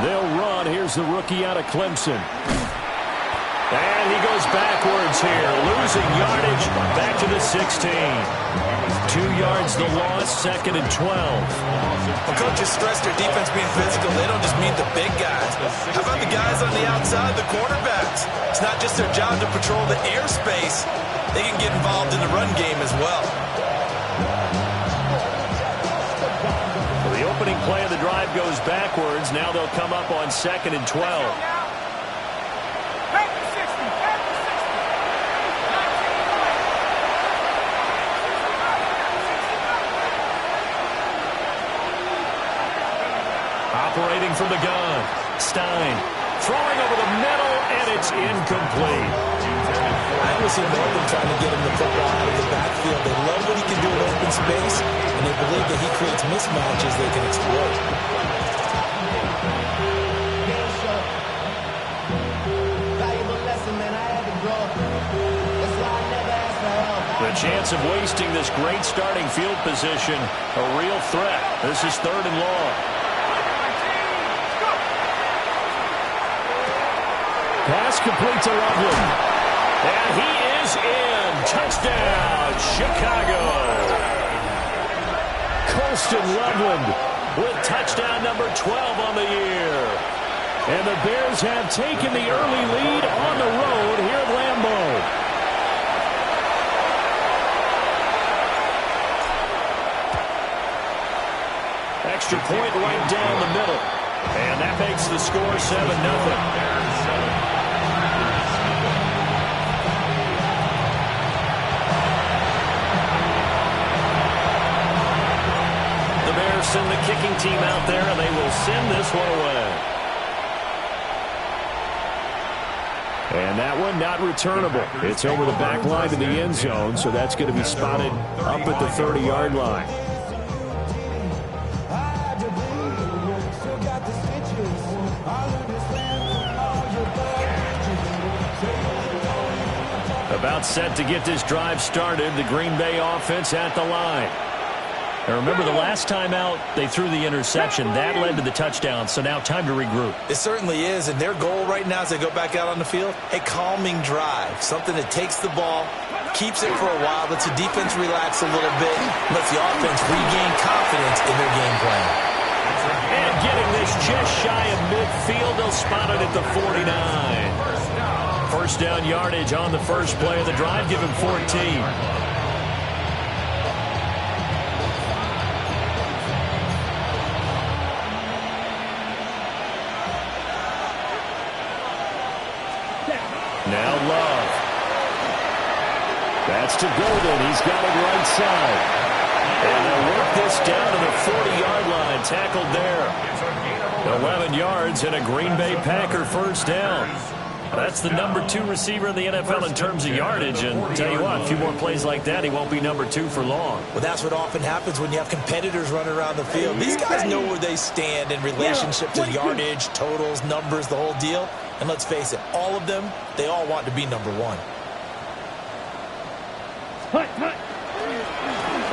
They'll run. Here's the rookie out of Clemson. And he goes backwards here, losing yardage back to the 16. 2 yards the loss, 2nd and 12. The coaches stress their defense being physical. They don't just mean the big guys. How about the guys on the outside, the quarterbacks? It's not just their job to patrol the airspace. They can get involved in the run game as well. The opening play of the drive goes backwards. Now they'll come up on 2nd and 12. Operating from the gun. Stein throwing over the middle, and it's incomplete. I honestly love them trying to get him the football out of the backfield. They love what he can do in open space, and they believe that he creates mismatches they can exploit. The chance of wasting this great starting field position, a real threat. This is 3rd and long. Pass complete to Loveland. And he is in. Touchdown, Chicago. Colston Loveland with touchdown number 12 on the year. And the Bears have taken the early lead on the road here at Lambeau. Extra point right down the middle. And that makes the score 7-0. Send the kicking team out there, and they will send this one away. And that one not returnable. It's over the back line to the end zone, so that's going to be spotted up at the 30-yard line. About set to get this drive started, the Green Bay offense at the line. Now remember, the last time out, they threw the interception. That led to the touchdown, so now time to regroup. It certainly is, and their goal right now as they go back out on the field, a calming drive, something that takes the ball, keeps it for a while, lets the defense relax a little bit, lets the offense regain confidence in their game plan. And getting this just shy of midfield, they'll spot it at the 49. First down yardage on the first play of the drive, give him 14. Now Love. That's to Golden. He's got it right side. And they'll work this down to the 40-yard line. Tackled there. 11 yards and a Green Bay Packer first down. That's the number 2 receiver in the NFL in terms of yardage. And tell you what, a few more plays like that, he won't be number 2 for long. Well, that's what often happens when you have competitors running around the field. These guys know where they stand in relationship to yardage, totals, numbers, the whole deal. And let's face it, all of them, they all want to be number 1.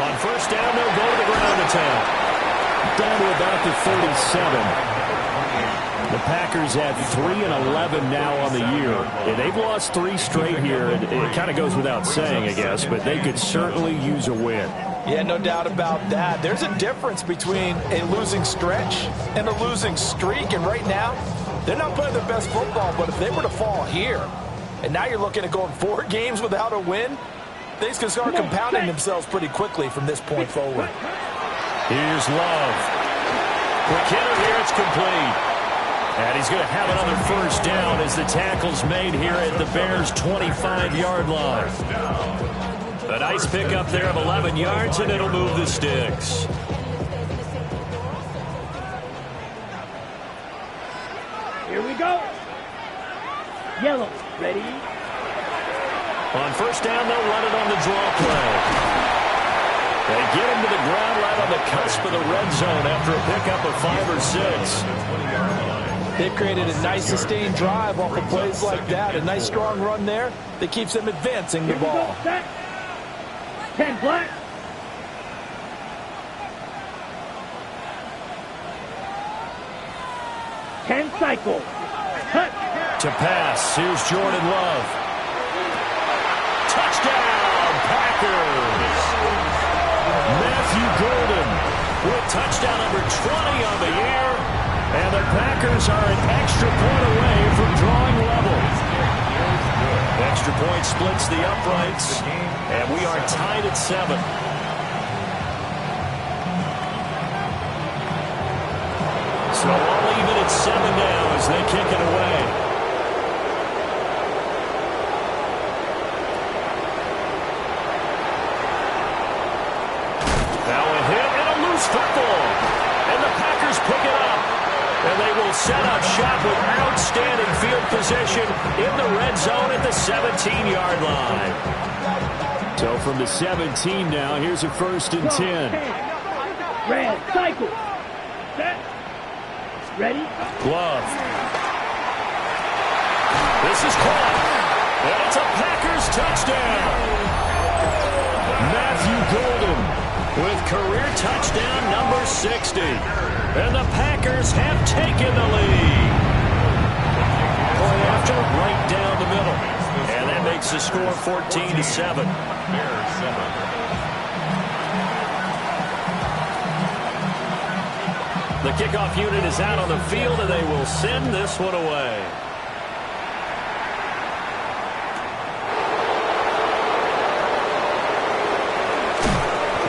On first down, they'll go to the ground attack. Down to about the 37. The Packers at 3-11 now on the year. And they've lost 3 straight here. It kind of goes without saying, I guess, but they could certainly use a win. Yeah, no doubt about that. There's a difference between a losing stretch and a losing streak. And right now, they're not playing their best football, but if they were to fall here, and now you're looking at going 4 games without a win, things can start compounding themselves pretty quickly from this point forward. Here's Love. Quick hitter here, it's complete. And he's going to have another first down as the tackle's made here at the Bears' 25-yard line. A nice pickup there of 11 yards, and it'll move the sticks. Here we go. Yellow, ready? On first down, they'll run it on the draw play. They get him to the ground right on the cusp of the red zone after a pickup of 5 or 6. They've created a nice sustained drive off of plays like that. A nice strong run there that keeps them advancing the ball. 10 black. 10 cycle. Touch. To pass, here's Jordan Love. Touchdown, Packers! Matthew Golden with touchdown number 20 on the year. And the Packers are an extra point away from drawing level. Extra point splits the uprights, and we are tied at 7. So all even at 7 now as they kick it away. Now a hit and a loose football. And the Packers pick it up. And they will set up shop with outstanding field position in the red zone at the 17-yard line. So from the 17 now, here's a 1st and 10. Red, cycle. Set. Ready? Glove. This is caught. And it's a Packers touchdown. Matthew Golden with career touchdown number 60. And the Packers have taken the lead. Point after, right down the middle. And that makes the score 14-7. The kickoff unit is out on the field, and they will send this one away.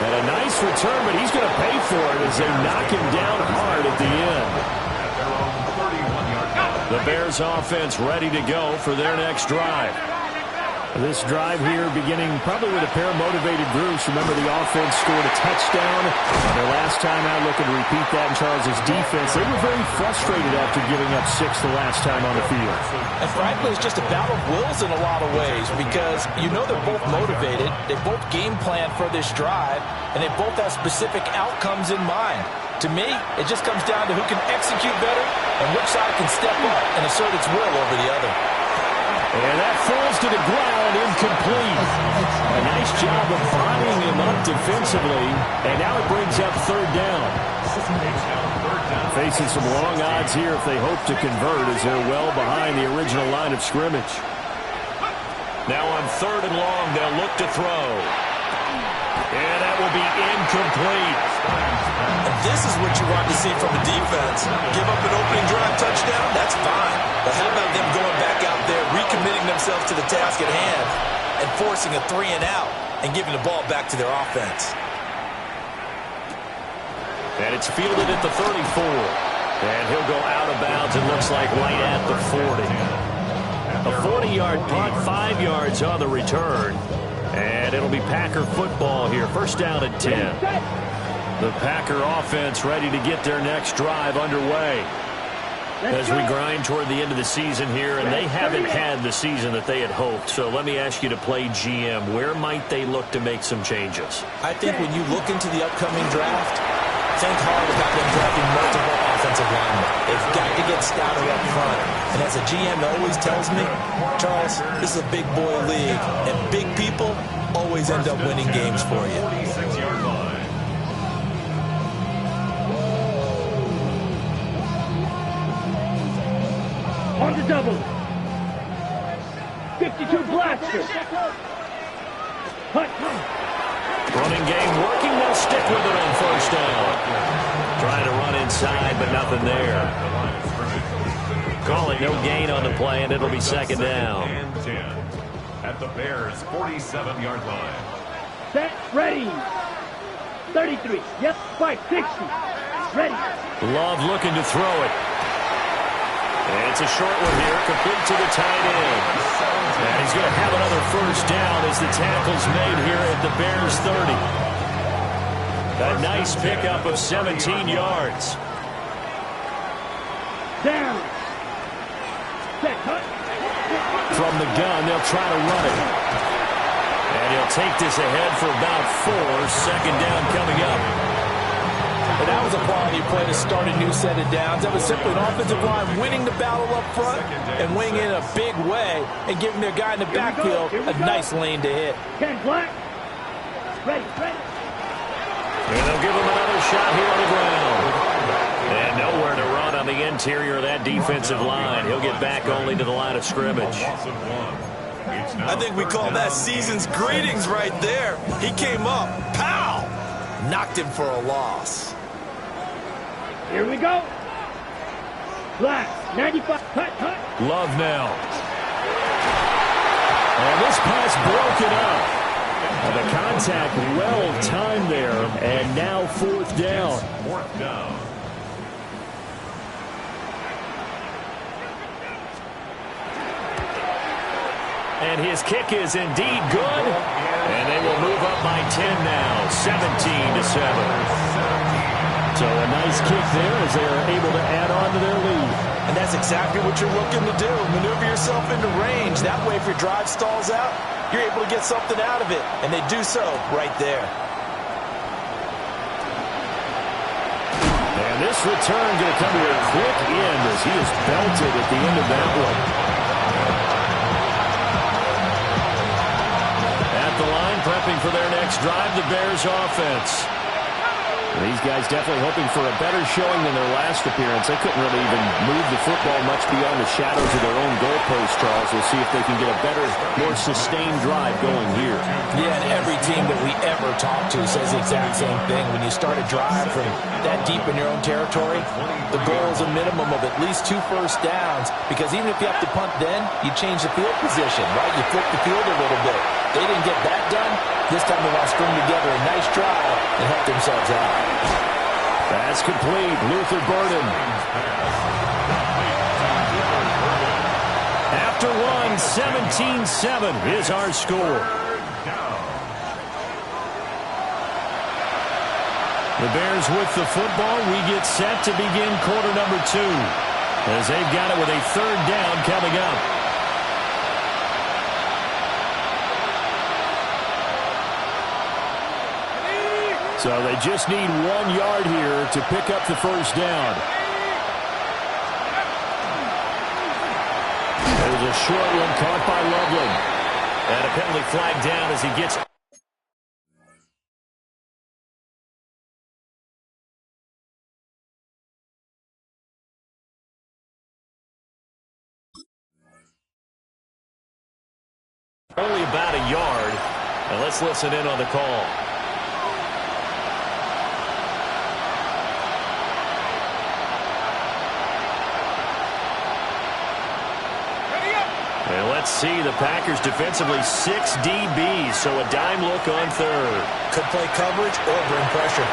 And a nice return, but he's going to pay for it as they knock him down hard at the end. The Bears offense ready to go for their next drive. This drive here beginning probably with a pair of motivated groups. Remember, the offense scored a touchdown. Their last time out, looking to repeat that in Charles' defense. They were very frustrated after giving up 6 the last time on the field. And frankly, it's just a battle of wills in a lot of ways because you know they're both motivated. They both game plan for this drive, and they both have specific outcomes in mind. To me, it just comes down to who can execute better and which side can step up and assert its will over the other. And that falls to the ground, incomplete. A nice job of bodying him up defensively. And now it brings up 3rd down. Facing some long odds here if they hope to convert as they're well behind the original line of scrimmage. Now on 3rd and long, they'll look to throw. And that will be incomplete. And this is what you want to see from a defense. Give up an opening drive touchdown, that's fine. But how about them going back out there, recommitting themselves to the task at hand, and forcing a 3 and out, and giving the ball back to their offense. And it's fielded at the 34. And he'll go out of bounds, it looks like, right at the 40. A 40-yard punt, 5 yards on the return. And it'll be Packer football here. 1st down at 10. The Packer offense ready to get their next drive underway. As we grind toward the end of the season here, and they haven't had the season that they had hoped. So let me ask you to play GM. Where might they look to make some changes? I think when you look into the upcoming draft, think hard about them drafting multiple offensive linemen. They've got to get stouter up front. And as a GM always tells me, Charles, this is a big boy league, and big people always end up winning games for you. On the double. 52 blaster. Punt. Running game working. They'll stick with it on 1st down. Trying to run inside, but nothing there. Call it no gain on the play, and it'll be 2nd down. At the Bears' 47-yard line. Set. Ready. 33. Yep. 560. Ready. Love looking to throw it. And it's a short one here, complete to the tight end. And he's going to have another 1st down as the tackle's made here at the Bears' 30. A nice pickup of 17 yards. Down. Set. Cut. From the gun, they'll try to run it. And he'll take this ahead for about 4. 2nd down coming up. And that was a quality play to start a new set of downs. That was simply an offensive line winning the battle up front and winning in a big way and giving their guy in the backfield a nice lane to hit. 10 black. Ready. And they'll give him another shot here on the ground. And nowhere to run on the the interior of that defensive line. He'll get back only to the line of scrimmage. I think we call that season's greetings right there. He came up, pow! Knocked him for a loss. Here we go. Flash, 95, cut. Love now. And this pass broken up. And the contact well timed there, and now fourth down. Fourth down. And his kick is indeed good. And they will move up by 10 now, 17-7. So a nice kick there as they are able to add on to their lead. And that's exactly what you're looking to do. Maneuver yourself into range. That way, if your drive stalls out, you're able to get something out of it. And they do so right there. And this return going to come to a quick end as he is belted at the end of that one. At the line, prepping for their next drive, the Bears offense. These guys definitely hoping for a better showing than their last appearance. They couldn't really even move the football much beyond the shadows of their own goalpost, Charles. We'll see if they can get a better, more sustained drive going here. Yeah, and every team that we ever talk to says the exact same thing. When you start a drive from that deep in your own territory, the goal is a minimum of at least 2 first downs, because even if you have to punt then, you change the field position, right? You flip the field a little bit. They didn't get that done. This time they want to string together a nice drive and help themselves out. That's complete. Luther Burden. After one, 17-7 is our score. The Bears with the football. We get set to begin quarter number 2 as they've got it with a third down coming up. So they just need 1 yard here to pick up the first down. There's a short one caught by Loveland. And a penalty flag down as he gets... Only about a yard. And let's listen in on the call. And let's see, the Packers defensively 6 DBs, so a dime look on third. Could play coverage or bring pressure.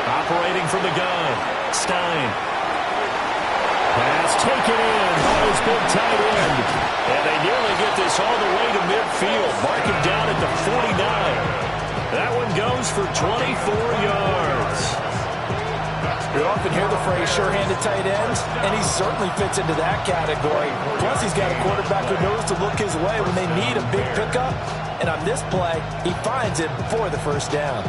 Operating from the gun, Stein. Pass taken in by his big tight end. And they nearly get this all the way to midfield. Mark him down at the 49. That one goes for 24 yards. You often hear the phrase sure-handed tight ends, and he certainly fits into that category. Plus, he's got a quarterback who knows to look his way when they need a big pickup. And on this play, he finds it for the first down.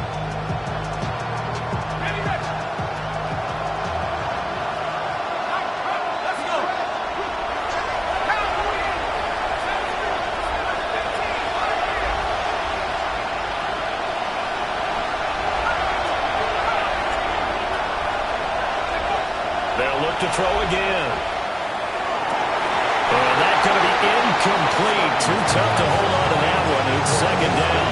They'll look to throw again. And that's going to be incomplete. Too tough to hold on to that one. It's second down.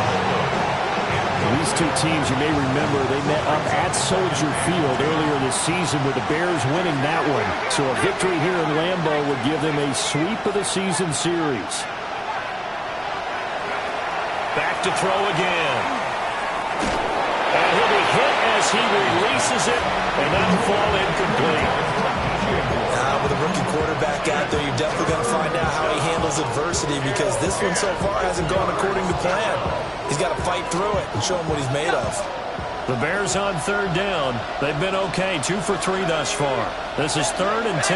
These two teams, you may remember, they met up at Soldier Field earlier this season with the Bears winning that one. So a victory here in Lambeau would give them a sweep of the season series. Back to throw again. And he'll be hit as he releases it, and that'll fall incomplete. With a rookie quarterback out there, you're definitely going to find out how he handles adversity, because this one so far hasn't gone according to plan. He's got to fight through it and show him what he's made of. The Bears on third down. They've been okay, 2 for 3 thus far. This is 3rd and 10.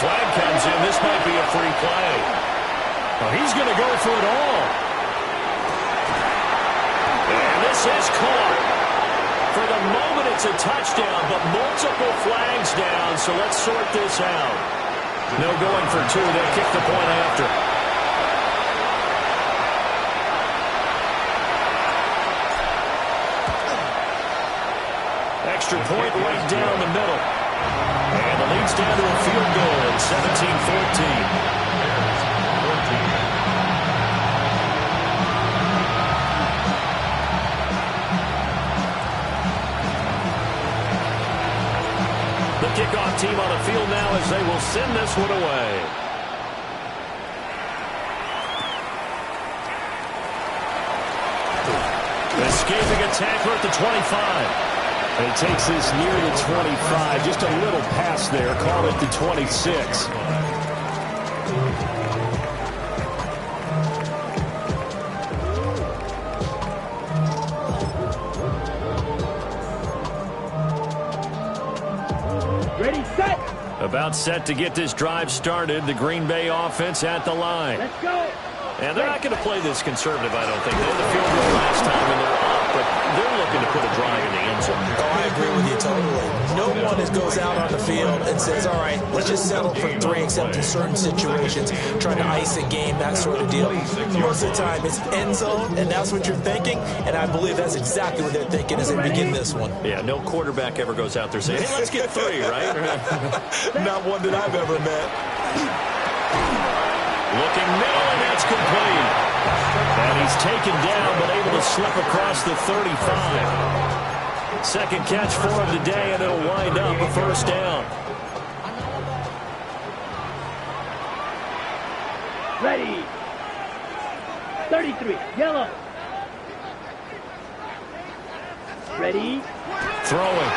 Flag comes in. This might be a free play. Oh, he's going to go for it all. And this is caught. For the moment, it's a touchdown, but multiple flags down, so let's sort this out. No going for 2. They'll kick the point after. Extra point right down the middle. down to a field goal at 17-14. The kickoff team on the field now as they will send this one away. Escaping a tackler at the 25. And it takes this near the 25. Just a little pass there. Call it the 26. Ready, set. About set to get this drive started. The Green Bay offense at the line. Let's go. And they're not going to play this conservative, I don't think. They had the field goal last time, and they're up, but they're looking to put a drive in the end zone. Oh, I agree with you totally. No one goes out on the field and says, all right, let's just settle for 3, except in certain situations, trying to ice a game, that sort of deal. Most of the time, it's end zone, and that's what you're thinking, and I believe that's exactly what they're thinking as they begin this one. Yeah, no quarterback ever goes out there saying, hey, let's get 3, right? Not one that I've ever met. Looking middle, and that's complete. And he's taken down, but able to slip across the 35. Second catch for him today, and it'll wind up a first down. Ready. 33, yellow. Ready. Throwing.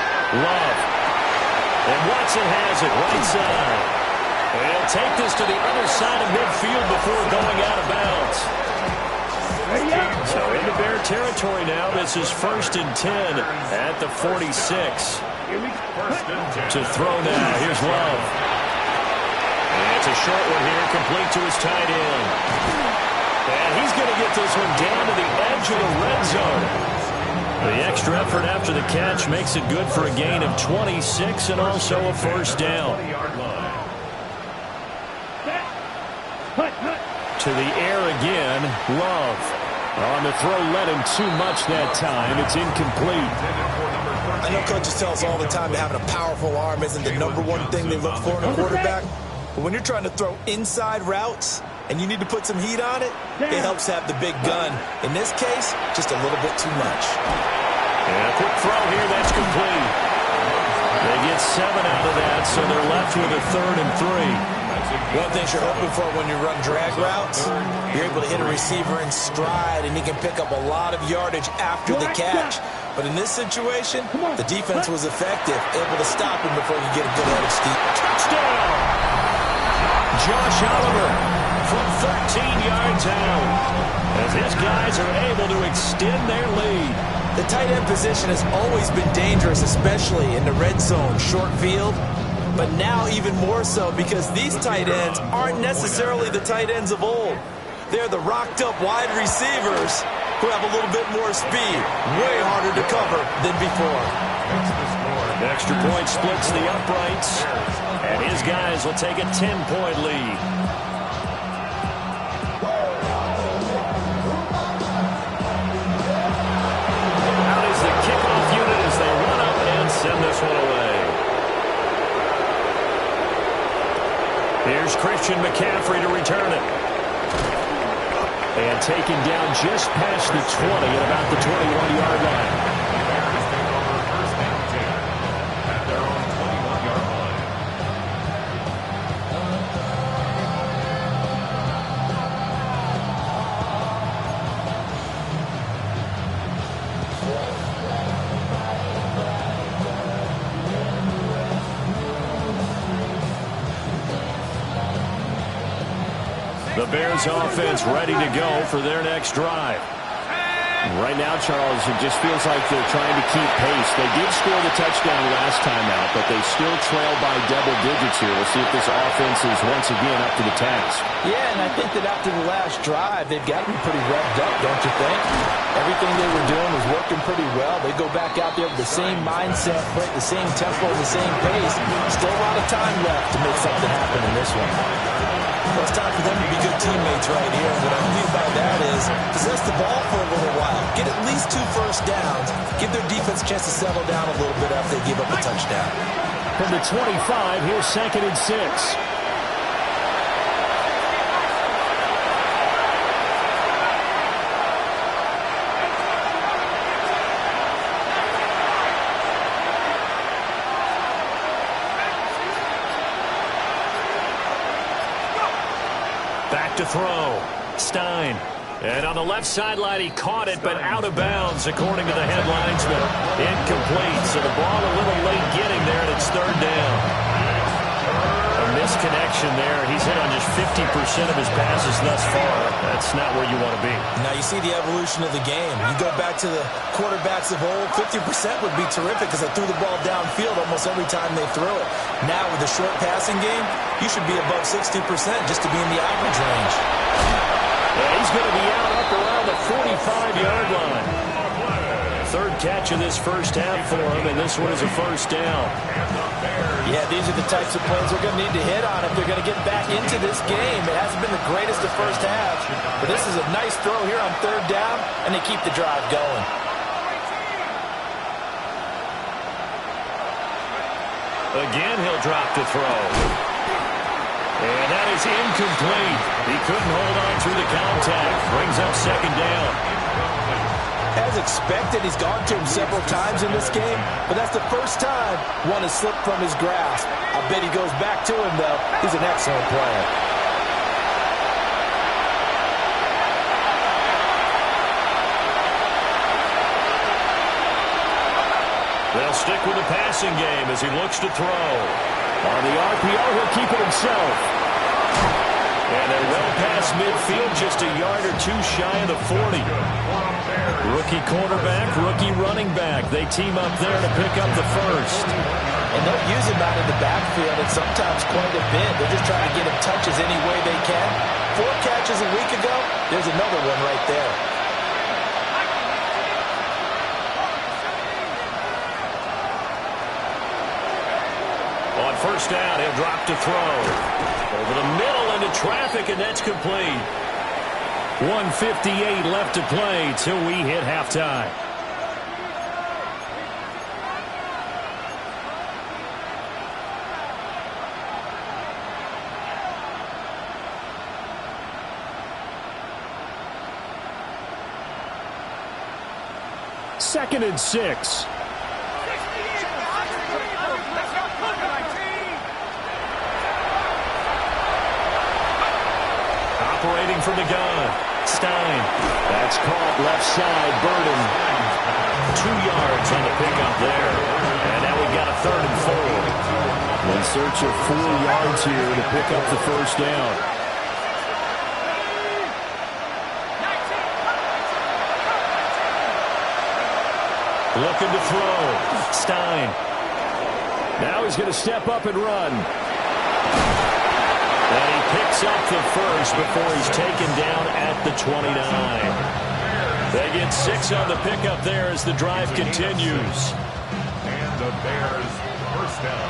Love. And Watson has it right side. And he'll take this to the other side of midfield before going out of bounds. Ready up. So into Bear territory now. This is 1st and 10 at the 46. Here we go. To throw now. Here's Love. And it's a short one here, complete to his tight end. And he's going to get this one down to the edge of the red zone. The extra effort after the catch makes it good for a gain of 26 and also a first down. To the air again, Love. On the throw, led him too much that time. It's incomplete. I know coaches tell us all the time that having a powerful arm isn't the #1 thing they look for in a quarterback. But when you're trying to throw inside routes and you need to put some heat on it, it helps have the big gun. In this case, just a little bit too much. And a quick throw here, that's complete. They get 7 out of that, so they're left with a 3rd and 3. One thing you're hoping for when you run drag routes, you're able to hit a receiver in stride, and he can pick up a lot of yardage after the catch. But in this situation, the defense was effective, able to stop him before you get a good head of steam. Touchdown! Josh Oliver from 13 yards out, as his guys are able to extend their lead. The tight end position has always been dangerous, especially in the red zone, short field. But now even more so because these tight ends aren't necessarily the tight ends of old. They're the rocked-up wide receivers who have a little bit more speed. Way harder to cover than before. The extra point splits the uprights, and his guys will take a 10-point lead. Out is the kickoff unit as they run up and send this one away. Here's Christian McCaffrey to return it. And taken down just past the 20 at about the 21-yard line. At their own 21-yard line. The Bears offense ready to go for their next drive. Right now, Charles, it just feels like they're trying to keep pace. They did score the touchdown last time out, but they still trail by double digits here. We'll see if this offense is once again up to the task. Yeah, and I think that after the last drive, they've got to be pretty revved up, don't you think? Everything they were doing was working pretty well. They go back out there with the same mindset, play at the same tempo, the same pace. Still a lot of time left to make something happen in this one. Well, it's time for them to be good teammates right here. What I mean by that is possess the ball for a little while. Get at least 2 first downs. Give their defense a chance to settle down a little bit after they give up a touchdown. From the 25, here's 2nd and 6. Back to throw. Stein. And on the left sideline, he caught it, but out of bounds, according to the headlinesman. Incomplete, so the ball a little late getting there, and it's 3rd down. A misconnection there. He's hit on just 50% of his passes thus far. That's not where you want to be. Now you see the evolution of the game. You go back to the quarterbacks of old, 50% would be terrific because they threw the ball downfield almost every time they threw it. Now with the short passing game, you should be above 60% just to be in the average range. And he's going to be out up around the 45-yard line. 3rd catch of this first half for him, and this one is a 1st down. Yeah, these are the types of plays they're going to need to hit on if they're going to get back into this game. It hasn't been the greatest of first halves, but this is a nice throw here on 3rd down, and they keep the drive going. Again, he'll drop to throw. And that is incomplete. He couldn't hold on through the contact. Brings up 2nd down. As expected, he's gone to him several times in this game, but that's the first time one has slipped from his grasp. I bet he goes back to him, though. He's an excellent player. They'll stick with the passing game as he looks to throw. On the RPO, he'll keep it himself. And they're well past midfield, just a yard or two shy of the 40. Rookie quarterback, rookie running back. They team up there to pick up the first. And they'll use him out in the backfield, and sometimes quite a bit. They're just trying to get him touches any way they can. 4 catches a week ago, there's another one right there. On 1st down, he'll drop to throw. Over the middle into traffic, and that's complete. 1:58 left to play till we hit halftime. Second and 6. Operating from the gun. Stein. That's caught left side. Burden. 2 yards on the pickup there. And now we got a 3rd and 4. In search of 4 yards here to pick up the first down. Looking to throw. Stein. Now he's going to step up and run. And he picks up the first before he's taken down at the 29. They get 6 on the pickup there as the drive continues. And the Bears first down.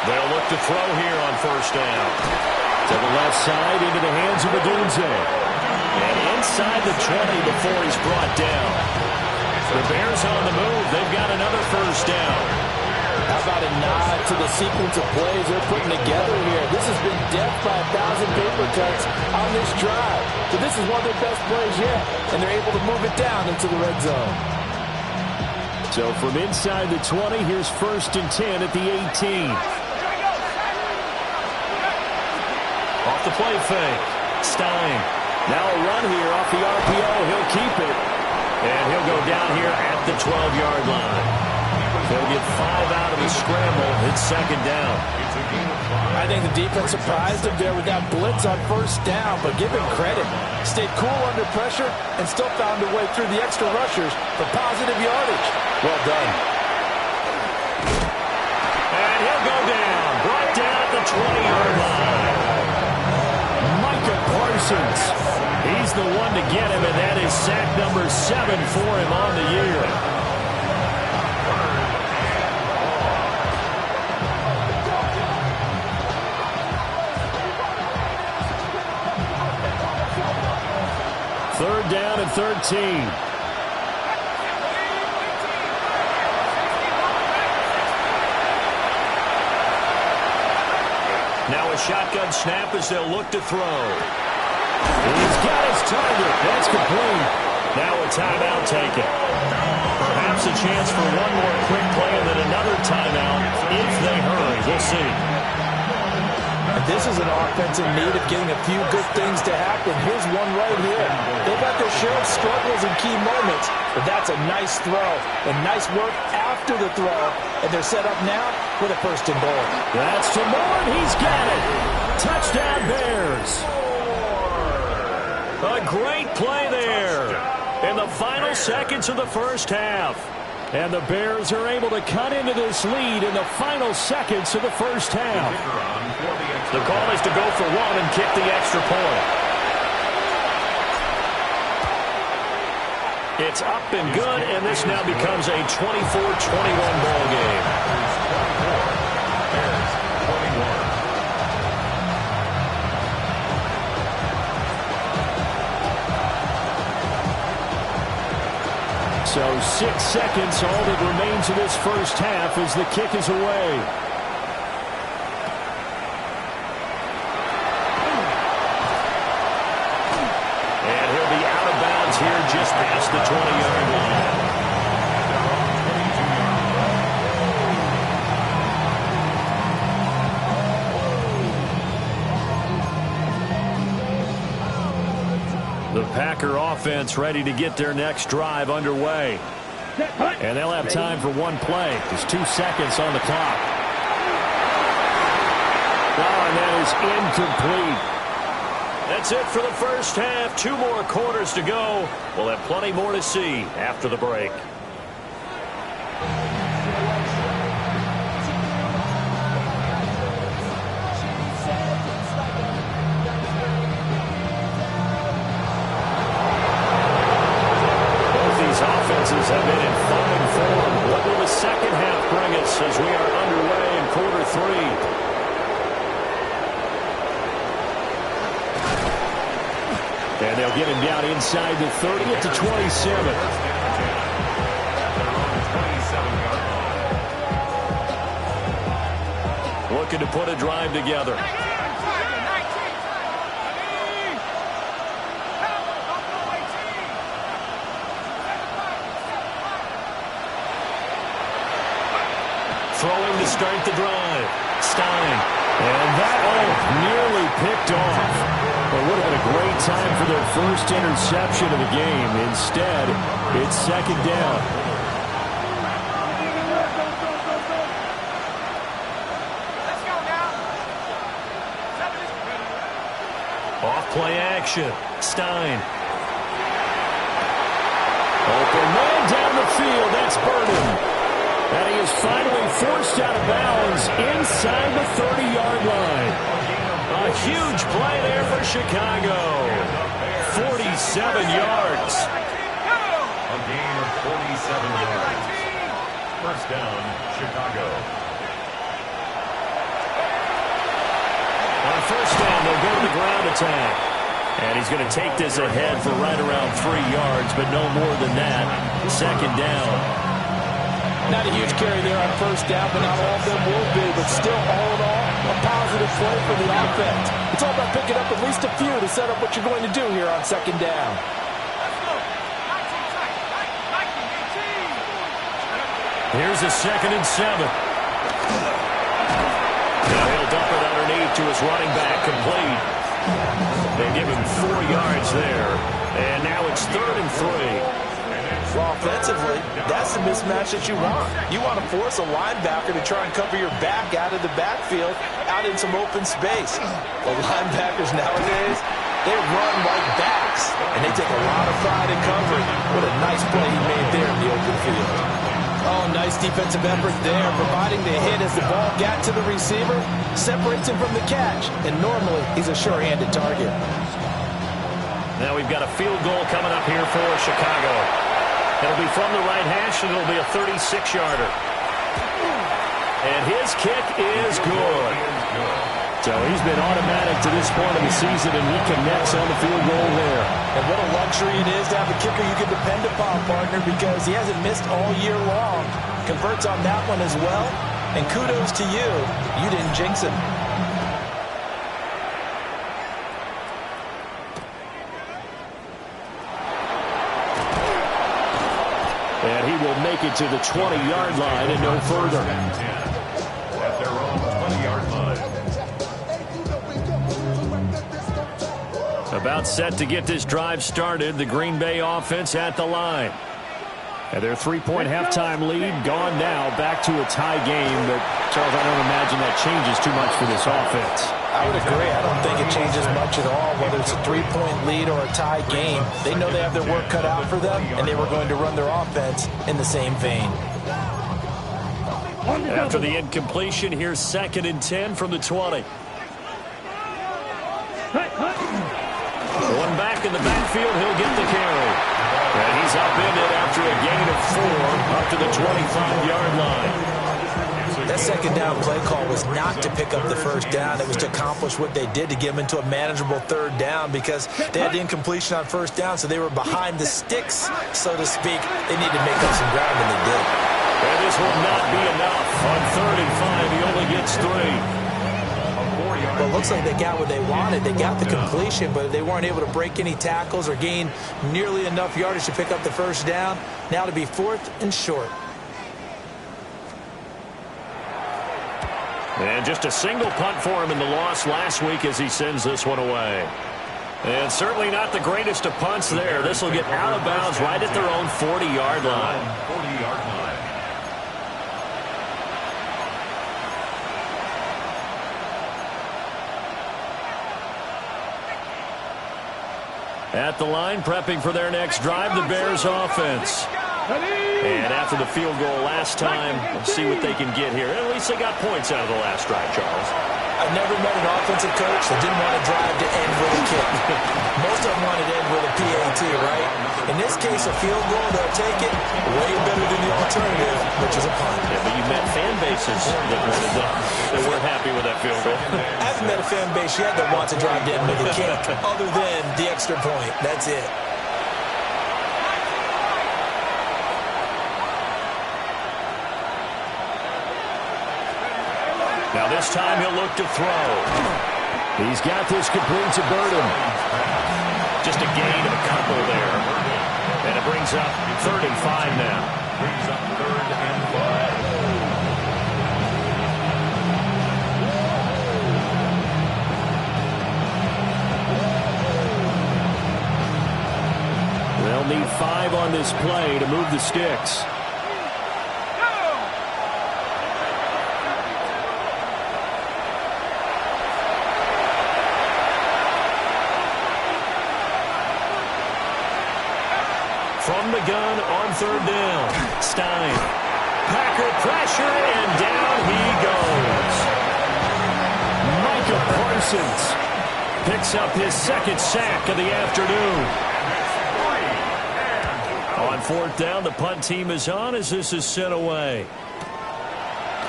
They'll look to throw here on 1st down. To the left side into the hands of Odunze. And inside the 20 before he's brought down. The Bears on the move. They've got another 1st down. How about a nod to the sequence of plays they're putting together here? This has been death by 1,000 paper cuts on this drive. So this is one of their best plays yet, and they're able to move it down into the red zone. So from inside the 20, here's 1st and 10 at the 18. Off the play fake. Stein. Now a run here off the RPO. He'll keep it. And he'll go down here at the 12-yard line. He'll get 5 out of the scramble. It's 2nd down. I think the defense surprised him there with that blitz on 1st down, but give him credit. Stayed cool under pressure and still found a way through the extra rushers for positive yardage. Well done. And he'll go down. Brought down at the 20-yard line. Micah Parsons. He's the one to get him, and that is sack number 7 for him on the year. Third down and 13. Now a shotgun snap as they'll look to throw. He's got his target. That's complete. Now a timeout taken. Perhaps a chance for one more quick play and then another timeout if they hurry. We'll see. And this is an offense in need of getting a few good things to happen. Here's one right here. They've got their share of struggles in key moments, but that's a nice throw and nice work after the throw. And they're set up now with a first and goal. That's to Moore, and he's got it. Touchdown, Bears. A great play there in the final seconds of the first half. And the Bears are able to cut into this lead in the final seconds of the first half. The call is to go for one and kick the extra point. It's up and good, and this now becomes a 24-21 ball game. So 6 seconds, all that remains of this first half as the kick is away. And he'll be out of bounds here just past the 20-yard line. The Packer offense ready to get their next drive underway. And they'll have time for one play. There's 2 seconds on the clock. Oh, and that is incomplete. That's it for the first half. 2 more quarters to go. We'll have plenty more to see after the break. Have been in fine form. What will the second half bring us as we are underway in quarter 3? And they'll get him down inside the 30 at the 27. Looking to put a drive together. Throwing to start the drive. Stein. And that nearly picked off. It would have been a great time for their first interception of the game. Instead, it's second down. Off play action. Stein. Open man down the field. That's Burden. And he is finally forced out of bounds inside the 30-yard line. A huge play there for Chicago. 47 yards. A gain of 47 yards. First down, Chicago. On first down, they'll go to the ground attack. And he's going to take this ahead for right around 3 yards, but no more than that. Second down. Not a huge carry there on first down, but not all of them will be. But still, all in all, a positive play for the offense. It's all about picking up at least a few to set up what you're going to do here on second down. Here's a 2nd and 7. Now he'll dump it underneath to his running back, complete. They give him 4 yards there. And now it's 3rd and 3. Well, offensively, that's the mismatch that you want. You want to force a linebacker to try and cover your back out of the backfield, out in some open space. The linebackers nowadays, they run like backs, and they take a lot of pride in covering. What a nice play he made there in the open field. Oh, nice defensive effort there, providing the hit as the ball got to the receiver, separates him from the catch, and normally he's a sure-handed target. Now we've got a field goal coming up here for Chicago. It'll be from the right hash, and it'll be a 36-yarder. And his kick is good. So he's been automatic to this point of the season, and he connects on the field goal there. And what a luxury luxury it is to have a kicker you can depend upon, partner, because he hasn't missed all year long. Converts on that one as well. And kudos to you. You didn't jinx him. And he will make it to the 20-yard line and no further. At their own 20-yard line. About set to get this drive started. The Green Bay offense at the line. And their 3-point halftime lead gone now. Back to a tie game. But, Charles, I don't imagine that changes too much for this offense. I would agree. I don't think it changes much at all, whether it's a 3-point lead or a tie game. They know they have their work cut out for them, and they were going to run their offense in the same vein. After the incompletion, here's 2nd and 10 from the 20. One back in the backfield, he'll get the carry. And he's up in it after a gain of 4 up to the 25-yard line. That second down play call was not to pick up the first down. It was to accomplish what they did, to get them into a manageable 3rd down, because they had the incompletion on 1st down, so they were behind the sticks, so to speak. They needed to make up some ground, and they did. And this will not be enough. On 3rd and 5, he only gets 3. Well, it looks like they got what they wanted. They got the completion, but they weren't able to break any tackles or gain nearly enough yardage to pick up the first down. Now to be 4th and short. And just a single punt for him in the loss last week as he sends this one away. And certainly not the greatest of punts there. This will get out of bounds right at their own 40-yard line. 40-yard line. At the line, prepping for their next drive, the Bears offense. And after the field goal last time, we'll see what they can get here. At least they got points out of the last drive, Charles. I've never met an offensive coach that didn't want to drive to end with a kick. Most of them wanted to end with a PAT, right? In this case, a field goal, they'll take it way better than the alternative, which is a punt. Yeah, but you met fan bases that wanted that weren't happy with that field goal. I haven't met a fan base yet that wants to drive to end with a kick, other than the extra point. That's it. Now this time he'll look to throw. He's got this complete to Burden. Just a gain of a couple there. And it brings up 3rd and 5 now. Brings up 3rd and 5. They'll need 5 on this play to move the sticks. From the gun on 3rd down. Stein. Packer pressure, and down he goes. Micah Parsons picks up his 2nd sack of the afternoon. On 4th down, the punt team is on as this is sent away.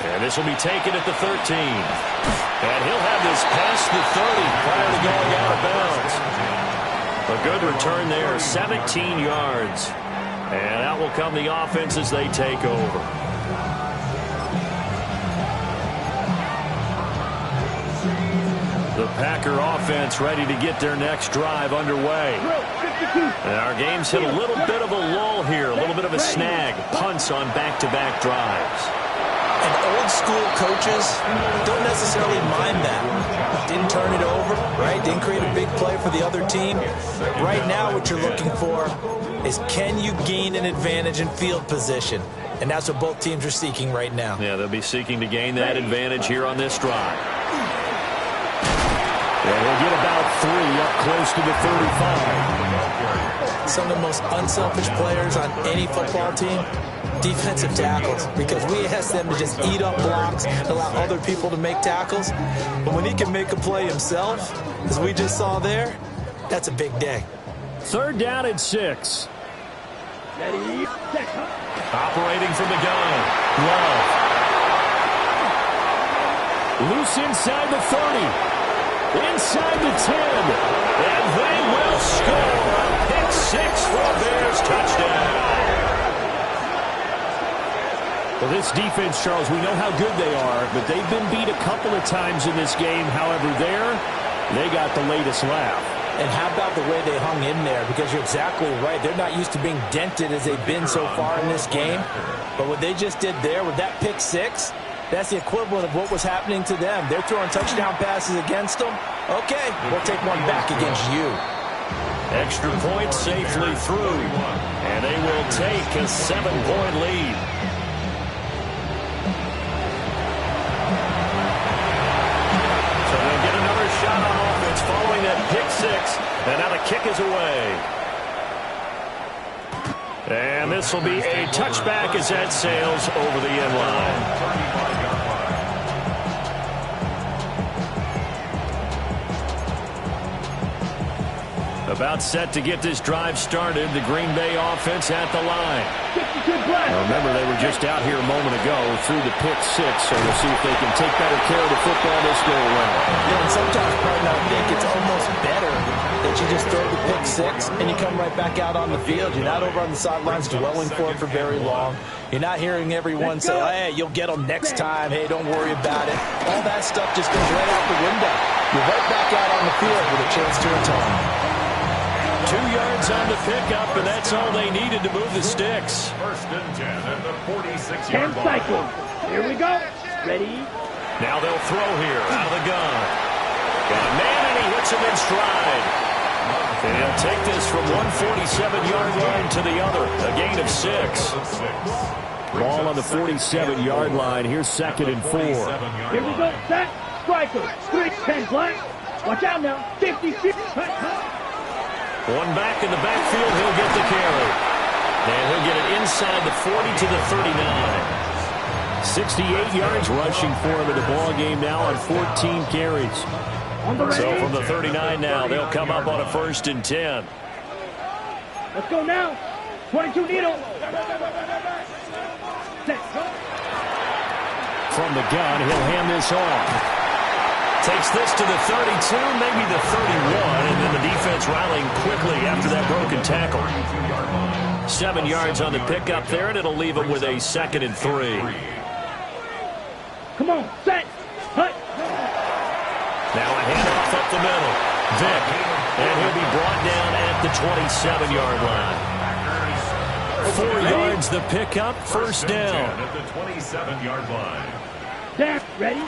And this will be taken at the 13. And he'll have this past the 30 prior to going out of bounds. A good return there, 17 yards. And out will come the offense as they take over. The Packer offense ready to get their next drive underway. And our game's hit a little bit of a lull here, a little bit of a snag. Punts on back-to-back drives. And old school coaches don't necessarily mind that. Didn't turn it over, right? Didn't create a big play for the other team. Right now what you're looking for is, can you gain an advantage in field position? And that's what both teams are seeking right now. Yeah, they'll be seeking to gain that advantage here on this drive. And we'll get about 3 up close to the 35. Some of the most unselfish players on any football team, defensive tackles, because we ask them to just eat up blocks, allow other people to make tackles. But when he can make a play himself, as we just saw there, that's a big day. 3rd down and 6. Ready, set. Operating from the gun. Love. Loose inside the 30. Inside the 10. And they will score a pick 6. Well, this defense, Charles, we know how good they are, but they've been beat a couple of times in this game. However, they got the latest laugh. And how about the way they hung in there? Because you're exactly right. They're not used to being dented as they've been so far in this game. But what they just did there with that pick six, that's the equivalent of what was happening to them. They're throwing touchdown passes against them. Okay, we'll take one back against you. Extra point safely through. And they will take a 7-point lead. So they'll get another shot on offense following that pick six. And now the kick is away. And this will be a touchback as that sails over the end line. About set to get this drive started. The Green Bay offense at the line. Now remember, they were just out here a moment ago through the pick six, so we'll see if they can take better care of the football this go around. And sometimes, partner, I think it's almost better that you just throw the pick six and you come right back out on the field. You're not over on the sidelines dwelling for it for very long. You're not hearing everyone say, hey, you'll get them next time. Hey, don't worry about it. All that stuff just goes right out the window. You're right back out on the field with a chance to atone. 2 yards on the pickup, and that's all they needed to move the sticks. First and 10 at the 46-yard 10 line. cycles. Here we go. Ready? Now they'll throw here out of the gun. Got a man, and he hits him in stride. And he'll take this from 147-yard line to the other. A gain of 6. Ball on the 47-yard line. Here's 2nd and 4. Here we go. Set. Striker. 3-10 black. Watch out now. 50-50. One back in the backfield. He'll get the carry. And he'll get it inside the 40 to the 39. 68 yards rushing for him in the ball game now on 14 carries. So from the 39 now, they'll come up on a 1st and 10. Let's go now. 22 needle. Set. From the gun, he'll hand this off. Takes this to the 32, maybe the 31, and then the defense rallying quickly after that broken tackle. 7 yards on the pickup there, and it'll leave him with a 2nd and 3. Come on, set. Hut. Now a handoff up the middle. Vick, and he'll be brought down at the 27-yard line. 4 yards the pickup, 1st down. At the 27-yard line. Snap. Ready?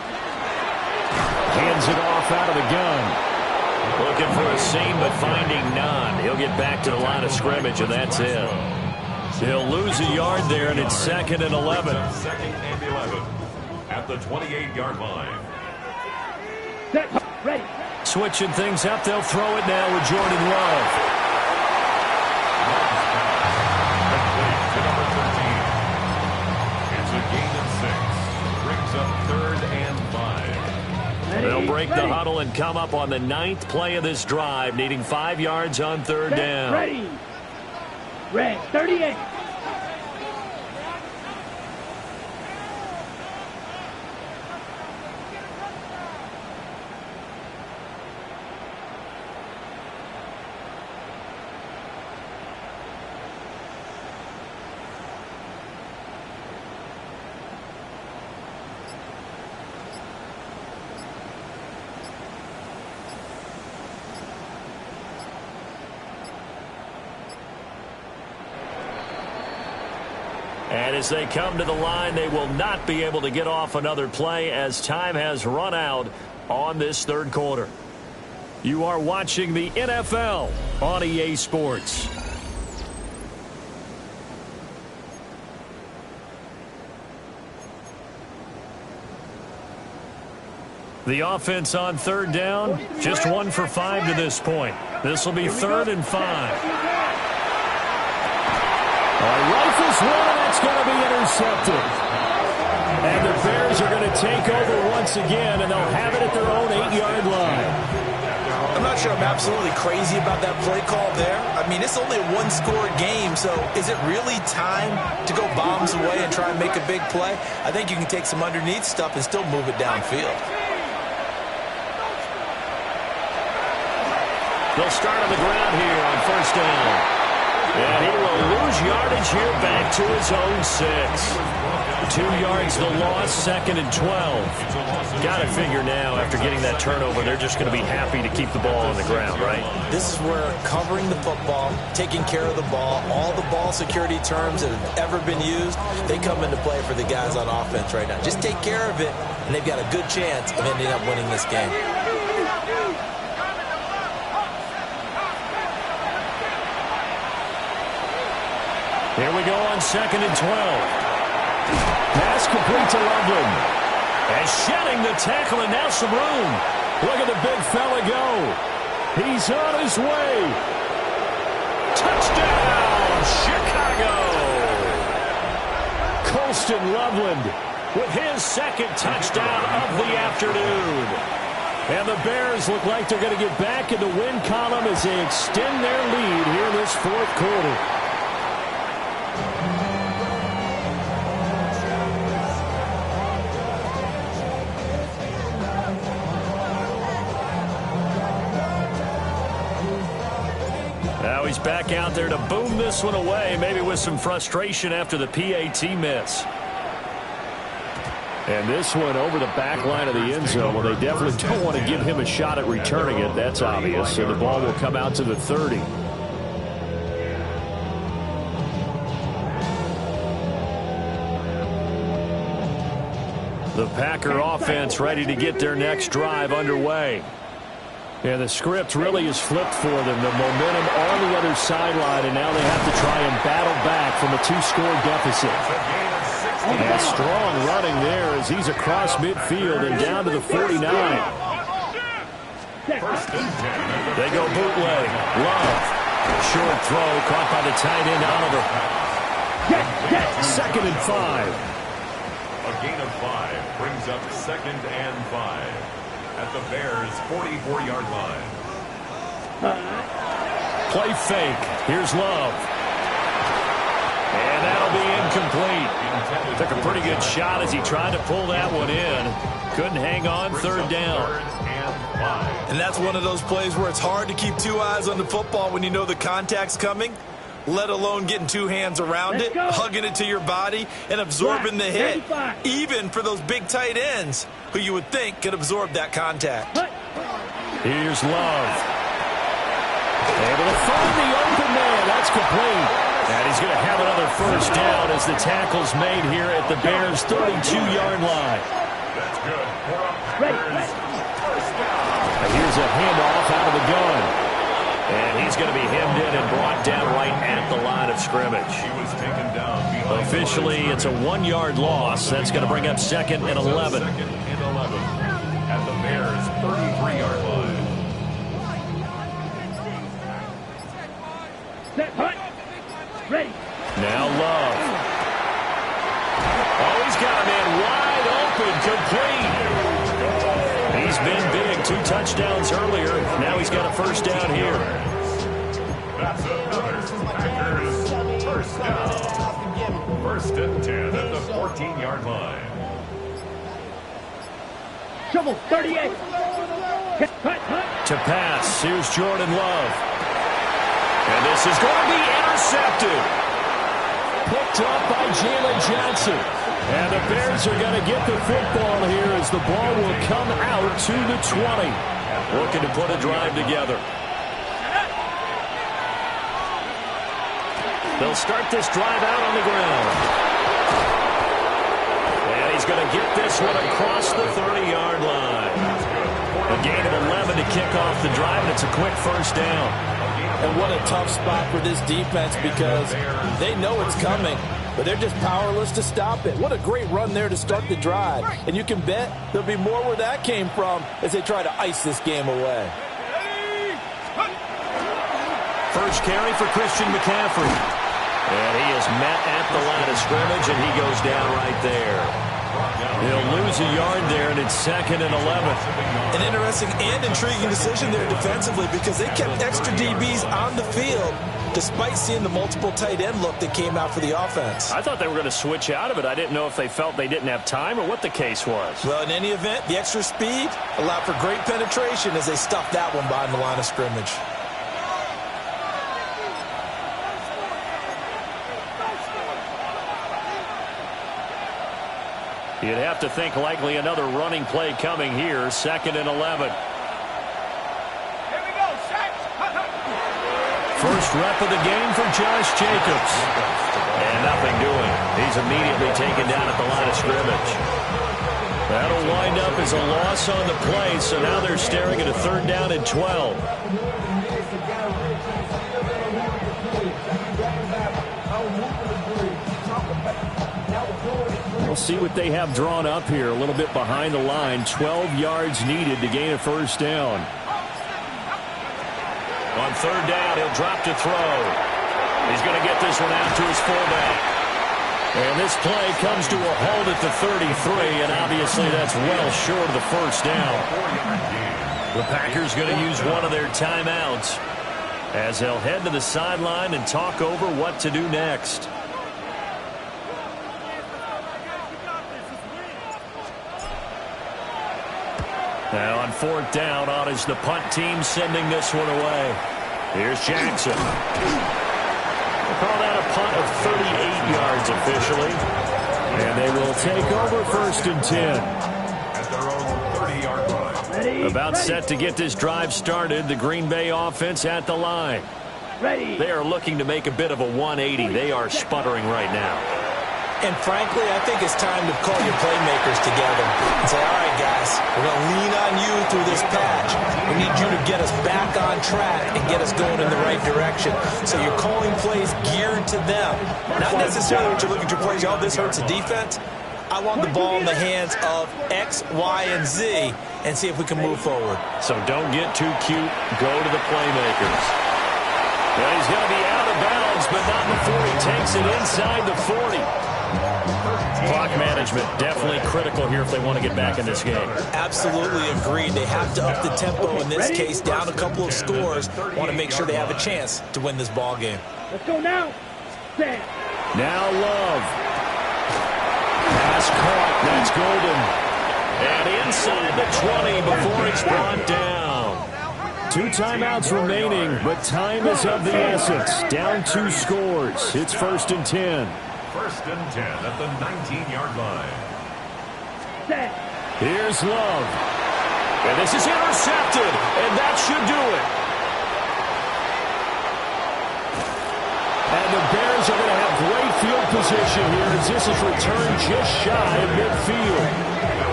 Hands it off out of the gun. Looking for a seam, but finding none. He'll get back to the line of scrimmage, and that's it. He'll lose a yard there, and it's 2nd and 11. 2nd and 11 at the 28-yard line. Set. Ready. Switching things up, they'll throw it now with Jordan Love. Complete to number 13. It's a gain of 6. Brings up 3rd and 5. They'll break the huddle and come up on the 9th play of this drive, needing 5 yards on 3rd down. Ready. Red. 38. And as they come to the line, they will not be able to get off another play as time has run out on this 3rd quarter. You are watching the NFL on EA Sports. The offense on 3rd down, just 1 for 5 to this point. This will be 3rd and 5. Rifles one, and that's going to be intercepted. And the Bears are going to take over once again, and they'll have it at their own 8-yard line. I'm not sure I'm absolutely crazy about that play call there. I mean, it's only a 1-score game, so is it really time to go bombs away and try and make a big play? I think you can take some underneath stuff and still move it downfield. They'll start on the ground here on 1st down. And he will lose yardage here, back to his own 6. 2 yards the loss, 2nd and 12. Got to figure now, after getting that turnover, they're just going to be happy to keep the ball on the ground, right? This is where covering the football, taking care of the ball, all the ball security terms that have ever been used, they come into play for the guys on offense right now. Just take care of it, and they've got a good chance of ending up winning this game. Here we go on 2nd and 12. Pass complete to Loveland. As shedding the tackle, and now some room. Look at the big fella go. He's on his way. Touchdown, Chicago. Colston Loveland with his 2nd touchdown of the afternoon. And the Bears look like they're going to get back in the win column as they extend their lead here in this 4th quarter. Now he's back out there to boom this one away, maybe with some frustration after the PAT miss. And this one over the back line of the end zone. Well, they definitely don't want to give him a shot at returning it. That's obvious. So the ball will come out to the 30. The Packer offense ready to get their next drive underway. And the script really is flipped for them. The momentum on the other sideline, and now they have to try and battle back from a 2-score deficit. And strong running there as he's across midfield and down to the 49. They go bootleg. Love. Short throw caught by the tight end, Oliver. 2nd and 5. A gain of 5 brings up 2nd and 5. At the Bears' 44-yard line. Play fake. Here's Love. And that'll be incomplete. Took a pretty good shot as he tried to pull that one in. Couldn't hang on, 3rd down. And that's one of those plays where it's hard to keep 2 eyes on the football when you know the contact's coming, let alone getting 2 hands around it, hugging it to your body, and absorbing the hit. Even for those big tight ends, who you would think could absorb that contact. Here's Love. Able to find the open man. That's complete. And he's going to have another 1st down as the tackle's made here at the Bears' 32-yard line. That's good. And here's a handoff out of the gun. And he's going to be hemmed in and brought down right at the line of scrimmage. He was taken down. Officially, it's a 1-yard loss. That's going to bring up 2nd and 11. 2nd and 11 at the Bears' 33-yard line. Set, hunt. Ready. Now Love. Oh, he's got a man wide open, complete. He's been big, 2 touchdowns earlier. Now he's got a 1st down here. That's another Packers 1st down. 1st and 10 at the 14-yard line. Shovel, 38. Cut. To pass, here's Jordan Love. And this is going to be intercepted. Picked up by Jalen Johnson. And the Bears are going to get the football here as the ball will come out to the 20. Looking to put a drive together. They'll start this drive out on the ground. And he's going to get this one across the 30-yard line. A gain of 11 to kick off the drive, and it's a quick 1st down. And what a tough spot for this defense because they know it's coming, but they're just powerless to stop it. What a great run there to start the drive. And you can bet there'll be more where that came from as they try to ice this game away. First carry for Christian McCaffrey. And he is met at the line of scrimmage, and he goes down right there. He'll lose a yard there, and it's 2nd and 11. An interesting and intriguing decision there defensively because they kept extra DBs on the field despite seeing the multiple tight end look that came out for the offense. I thought they were going to switch out of it. I didn't know if they felt they didn't have time or what the case was. Well, in any event, the extra speed allowed for great penetration as they stuffed that one behind the line of scrimmage. You'd have to think likely another running play coming here. 2nd and 11. First rep of the game for Josh Jacobs. And nothing doing. He's immediately taken down at the line of scrimmage. That'll wind up as a loss on the play, so now they're staring at a 3rd down and 12. We'll see what they have drawn up here a little bit behind the line. 12 yards needed to gain a 1st down. On 3rd down, he'll drop to throw. He's going to get this one out to his fullback. And this play comes to a halt at the 33, and obviously that's well short of the 1st down. The Packers going to use one of their timeouts as they'll head to the sideline and talk over what to do next. Now on 4th down, on is the punt team sending this one away. Here's Jackson. We'll call that a punt of 38 yards officially. And they will take over 1st and 10. At their own 30-yard line. About set to get this drive started. The Green Bay offense at the line. They are looking to make a bit of a 180. They are sputtering right now. And frankly, I think it's time to call your playmakers together and say, all right, guys, we're going to lean on you through this patch. We need you to get us back on track and get us going in the right direction. So you're calling plays geared to them. Not necessarily what you look at your plays, oh, this hurts the defense. I want the ball in the hands of X, Y, and Z and see if we can move forward. So don't get too cute. Go to the playmakers. Well, he's going to be out of bounds, but not before he takes it inside the 40. Clock management definitely critical here if they want to get back in this game. Absolutely agreed. They have to up the tempo in this case, down a couple of scores. Want to make sure they have a chance to win this ball game. Let's go now. Set. Now Love. Pass caught. That's Golden. And inside the 20 before it's brought down. 2 timeouts remaining, but time is of the essence. Down 2 scores. It's 1st and 10. 1st and 10 at the 19-yard line. Set. Here's Love. And this is intercepted, and that should do it. And the Bears are going to have great field position here as this is returned just shy of midfield.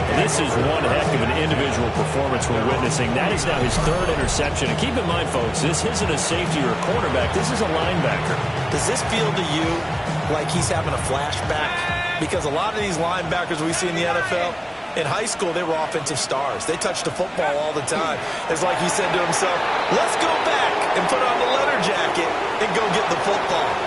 And this is one heck of an individual performance we're witnessing. That is now his 3rd interception. And keep in mind, folks, this isn't a safety or a cornerback. This is a linebacker. Does this feel to you like he's having a flashback? Because a lot of these linebackers we see in the NFL, in high school, they were offensive stars. They touched the football all the time. It's like he said to himself, let's go back and put on the leather jacket and go get the football.